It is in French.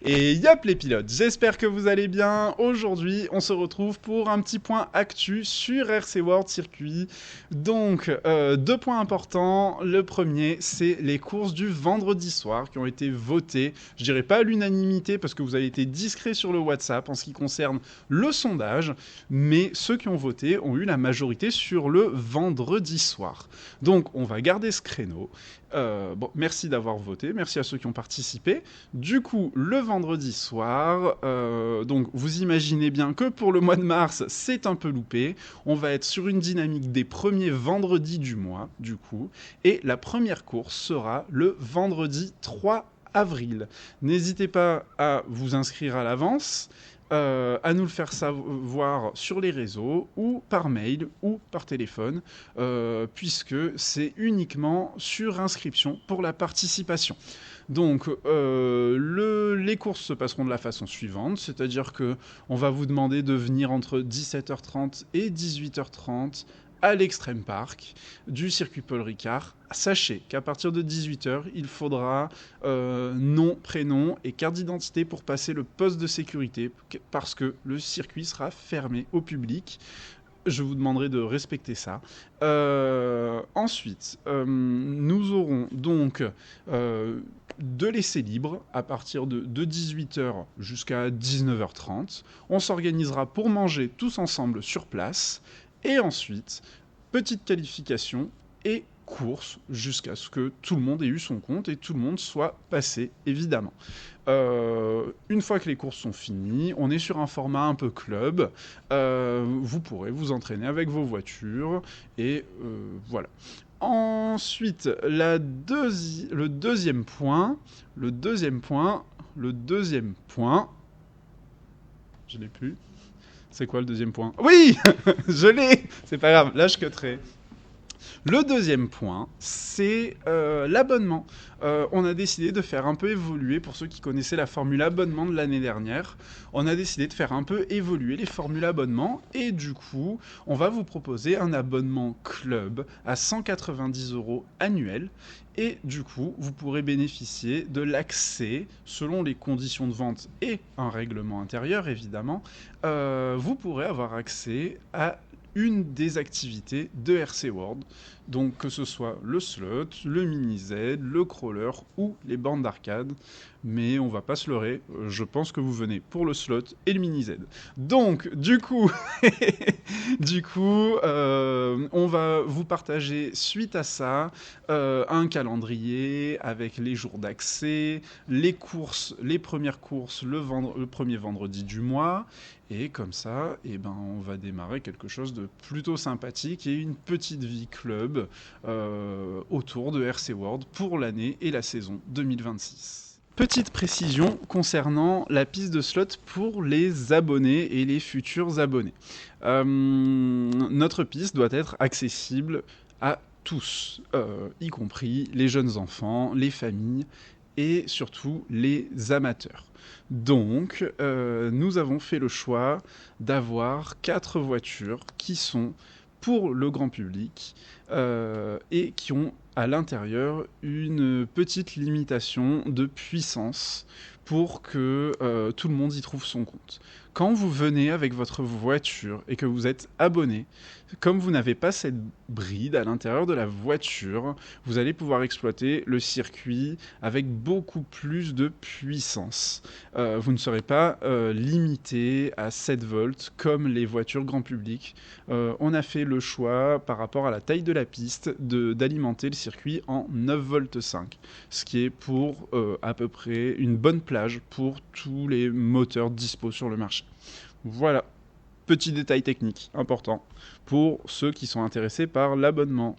Et yop les pilotes, j'espère que vous allez bien. Aujourd'hui, on se retrouve pour un petit point actu sur RC World Circuit. Donc, deux points importants. Le premier, c'est les courses du vendredi soir qui ont été votées. Je dirais pas à l'unanimité parce que vous avez été discrets sur le WhatsApp en ce qui concerne le sondage, mais ceux qui ont voté ont eu la majorité sur le vendredi soir. Donc, on va garder ce créneau. Bon, merci d'avoir voté, merci à ceux qui ont participé. Du coup, le vendredi soir, donc vous imaginez bien que pour le mois de mars, c'est un peu loupé. On va être sur une dynamique des premiers vendredis du mois, du coup. Et la première course sera le vendredi 3 avril. N'hésitez pas à vous inscrire à l'avance. À nous le faire savoir sur les réseaux ou par mail ou par téléphone, puisque c'est uniquement sur inscription pour la participation. Donc, les courses se passeront de la façon suivante, c'est-à-dire que on va vous demander de venir entre 17h30 et 18h30 à l'Extreme Park du circuit Paul Ricard. Sachez qu'à partir de 18h, il faudra nom, prénom et carte d'identité pour passer le poste de sécurité, parce que le circuit sera fermé au public. Je vous demanderai de respecter ça. Ensuite, nous aurons donc de l'essai libre à partir de 18h jusqu'à 19h30. On s'organisera pour manger tous ensemble sur place. Et ensuite, petite qualification et course jusqu'à ce que tout le monde ait eu son compte et tout le monde soit passé, évidemment. Une fois que les courses sont finies, on est sur un format un peu club. Vous pourrez vous entraîner avec vos voitures et voilà. Ensuite, le deuxième point, je l'ai plus. C'est quoi le deuxième point? Oui, je l'ai. C'est pas grave, là je cutterai. Le deuxième point, c'est l'abonnement. On a décidé de faire un peu évoluer, pour ceux qui connaissaient la formule abonnement de l'année dernière, on a décidé de faire un peu évoluer les formules abonnement et du coup, on va vous proposer un abonnement club à 190 € annuel. Et du coup, vous pourrez bénéficier de l'accès, selon les conditions de vente et un règlement intérieur évidemment, vous pourrez avoir accès à une des activités de RC World, donc que ce soit le slot, le mini-Z, le crawler ou les bornes d'arcade, mais on va pas se leurrer, je pense que vous venez pour le slot et le mini-Z. Donc, du coup, on va vous partager suite à ça un calendrier avec les jours d'accès, les courses, les premières courses le premier vendredi du mois, et comme ça, eh ben, on va démarrer quelque chose de plutôt sympathique et une petite vie club autour de RC World pour l'année et la saison 2026. Petite précision concernant la piste de slot pour les abonnés et les futurs abonnés. Notre piste doit être accessible à tous, y compris les jeunes enfants, les familles et surtout les amateurs. Donc, nous avons fait le choix d'avoir 4 voitures qui sont pour le grand public et qui ont à l'intérieur une petite limitation de puissance pour que tout le monde y trouve son compte. Quand vous venez avec votre voiture et que vous êtes abonné, comme vous n'avez pas cette bride à l'intérieur de la voiture, vous allez pouvoir exploiter le circuit avec beaucoup plus de puissance. Vous ne serez pas limité à 7 volts comme les voitures grand public. On a fait le choix par rapport à la taille de la piste d'alimenter le circuit en 9 volts 5, ce qui est pour à peu près une bonne plage pour tous les moteurs dispo sur le marché. Voilà, petit détail technique important pour ceux qui sont intéressés par l'abonnement.